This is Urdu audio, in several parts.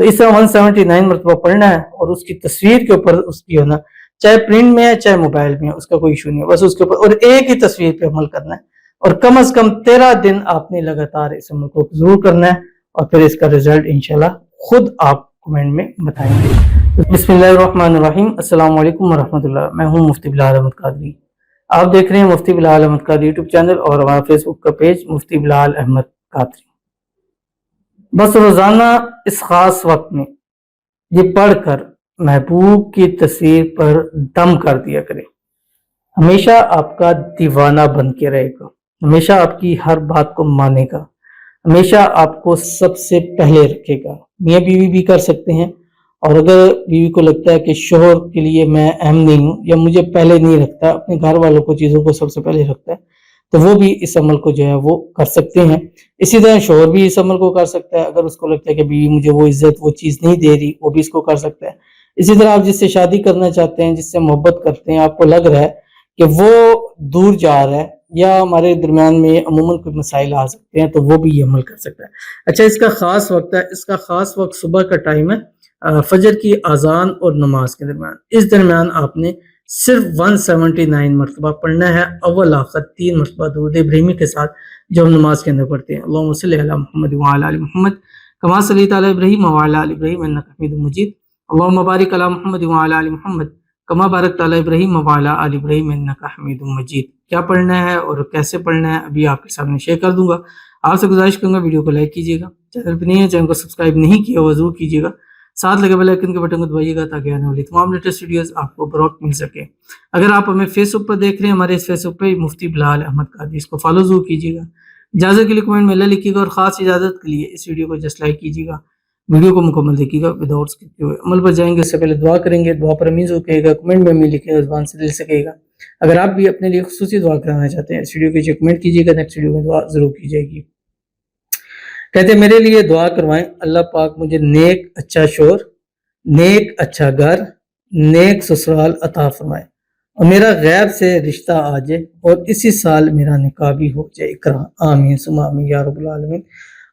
اس طرح 179 مرتبہ پڑھنا ہے اور اس کی تصویر کے اوپر اس کی ہونا، چاہے پرنٹ میں ہے چاہے موبائل میں ہے، اس کا کوئی ایشو نہیں ہے، بس اس کے اوپر اور ایک ہی تصویر پہ عمل کرنا ہے، اور کم از کم 13 دن آپ نے لگاتار اس عمل کو ضرور کرنا ہے، اور پھر اس کا رزلٹ انشاءاللہ خود آپ کمنٹ میں بتائیں گے۔ بسم اللہ الرحمن الرحیم، السلام علیکم ورحمۃ اللہ، میں ہوں مفتی بلال احمد قادری، آپ دیکھ رہے ہیں مفتی بلال احمد قادری یوٹیوب چینل اور ہمارا فیس بک کا پیج مفتی بلال احمد قادری۔ بس روزانہ اس خاص وقت میں یہ پڑھ کر محبوب کی تصویر پر دم کر دیا کرے، ہمیشہ آپ کا دیوانہ بن کے رہے گا، ہمیشہ آپ کی ہر بات کو مانے گا، ہمیشہ آپ کو سب سے پہلے رکھے گا۔ میاں بیوی بھی کر سکتے ہیں، اور اگر بیوی کو لگتا ہے کہ شوہر کے لیے میں اہم نہیں ہوں یا مجھے پہلے نہیں رکھتا، اپنے گھر والوں کو چیزوں کو سب سے پہلے رکھتا ہے، تو وہ بھی اس عمل کو جو ہے وہ کر سکتے ہیں۔ اسی طرح شوہر بھی اس عمل کو کر سکتا ہے، اگر اس کو لگتا ہے کہ بیوی مجھے وہ عزت وہ چیز نہیں دے رہی، وہ بھی اس کو کر سکتا ہے۔ اسی طرح آپ جس سے شادی کرنا چاہتے ہیں، جس سے محبت کرتے ہیں، آپ کو لگ رہا ہے کہ وہ دور جا رہا ہے یا ہمارے درمیان میں عموماً کوئی مسائل آ سکتے ہیں، تو وہ بھی یہ عمل کر سکتا ہے۔ اچھا، اس کا خاص وقت ہے، اس کا خاص وقت صبح کا ٹائم ہے، فجر کی اذان اور نماز کے درمیان۔ اس درمیان آپ نے صرف 179 مرتبہ پڑھنا ہے، اول آخر 3 مرتبہ درود ابراہیمی کے ساتھ، جو ہم نماز کے اندر پڑھتے ہیں۔ اللہم صلی علی محمد وعلی آل محمد کما صلیت علی ابراہیم وعلی آل ابراہیم انک حمید مجید، اللہم بارک علی محمد وعلی آل محمد کما بارکت علی ابراہیم وعلی آل ابراہیم انک حمید مجید۔ کیا پڑھنا ہے اور کیسے پڑھنا ہے ابھی آپ کے سامنے شیئر کر دوں گا۔ آپ سے گزارش کروں گا ویڈیو کو لائک کیجیے گا، چینل پہ نہیں ہے چینل کو سبسکرائب نہیں کیا وہ ضرور کیجیے گا، ساتھ لگے بیل آئیکن کے بٹن کو دبائیے گا تاکہ آنے والی تمام لیٹسٹ ویڈیوز آپ کو بروقت مل سکے۔ اگر آپ ہمیں فیس بک پر دیکھ رہے ہیں، ہمارے اس فیس بک پہ مفتی بلال احمد قادری، اس کو فالو ضرور کیجیے گا، اجازت کے لیے کمنٹ میں اللہ لکھیے گا، اور خاص اجازت کے لیے اس ویڈیو کو جسٹ لائک کیجیے گا، ویڈیو کو مکمل دیکھیے گا وداؤٹ اسکپ کیے ہوئے۔ عمل پر جائیں گے اس سے پہلے دعا کریں گے، دعا پر امین ضرور کہے گا، کمنٹ میں امین لکھے گا، زبان سے دل سے کہے گا۔ اگر آپ بھی اپنے لیے خصوصی دعا کرانا چاہتے ہیں، اس ویڈیو کے نیچے کمنٹ کیجیے گا، نیکسٹ ویڈیو میں دعا ضرور کی جائے گی۔ کہتے ہیں میرے لیے دعا کروائیں، اللہ پاک مجھے نیک اچھا شوہر، نیک اچھا گھر، نیک سسرال عطا فرمائے، اور میرا غیب سے رشتہ آ جائے، اور اسی سال میرا نکاح بھی ہو جائے۔ اقرا، آمین ثم آمین یا رب العالمین۔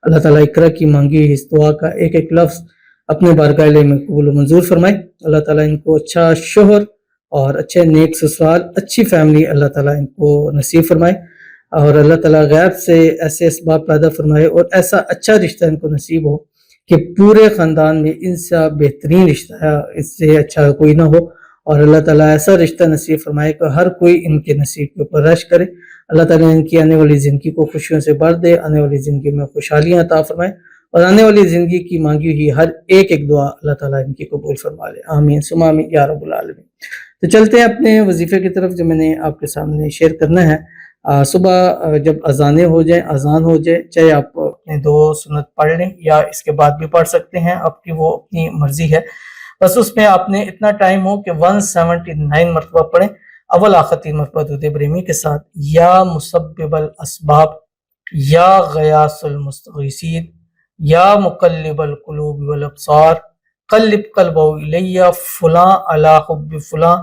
اللہ تعالیٰ اقرا کی مانگی ہوئی اس دعا کا ایک ایک لفظ اپنے بارگاہ علیہ میں قبول و منظور فرمائے۔ اللہ تعالیٰ ان کو اچھا شوہر اور اچھے نیک سسرال، اچھی فیملی اللہ تعالیٰ ان کو نصیب فرمائے، اور اللہ تعالیٰ غیب سے ایسے اسباب پیدا فرمائے اور ایسا اچھا رشتہ ان کو نصیب ہو کہ پورے خاندان میں ان سے بہترین رشتہ ہے، اس سے اچھا کوئی نہ ہو، اور اللہ تعالیٰ ایسا رشتہ نصیب فرمائے کہ ہر کوئی ان کے نصیب کے اوپر رش کرے۔ اللہ تعالیٰ ان کی آنے والی زندگی کو خوشیوں سے بھر دے، آنے والی زندگی میں خوشحالیاں عطا فرمائے، اور آنے والی زندگی کی مانگی ہوئی ہر ایک ایک دعا اللہ تعالیٰ ان کی قبول فرما لے، آمین ثم آمین یا رب العالمین۔ تو چلتے ہیں اپنے وظیفے کی طرف جو میں نے آپ کے سامنے شیئر کرنا ہے۔ صبح جب اذانیں ہو جائیں، اذان ہو جائے، چاہے آپ اپنے 2 سنت پڑھ لیں یا اس کے بعد بھی پڑھ سکتے ہیں، آپ کی وہ اپنی مرضی ہے، بس اس میں آپ نے اتنا ٹائم ہو کہ 179 مرتبہ پڑھیں، اول آخر 3 مرتبہ درود ابراہیمی کے ساتھ، یا مسبب الاسباب، یا غیاث المستغیثین، یا مقلب القلوب والابصار، قلب قلبہ الی فلاں علی حب فلاں،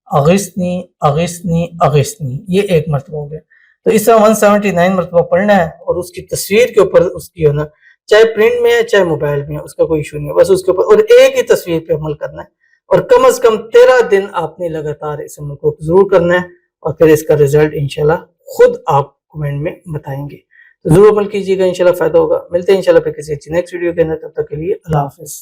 اغثنی اغثنی اغثنی۔ یہ ایک مرتبہ ہو گیا۔ تو اس طرح 179 مرتبہ پڑھنا ہے، اور اس کی تصویر کے اوپر اس کی ہونا، چاہے پرنٹ میں ہے چاہے موبائل میں ہے، اس کا کوئی ایشو نہیں ہے، بس اس کے اوپر اور ایک ہی تصویر پہ عمل کرنا ہے، اور کم از کم 13 دن آپ نے لگاتار اس عمل کو ضرور کرنا ہے، اور پھر اس کا رزلٹ انشاءاللہ خود آپ کمنٹ میں بتائیں گے۔ تو ضرور عمل کیجیے گا، انشاءاللہ فائدہ ہوگا۔ ملتے ہیں انشاءاللہ پھر کسی اچھی نیکسٹ ویڈیو کے اندر، تب تک کے لیے اللہ حافظ۔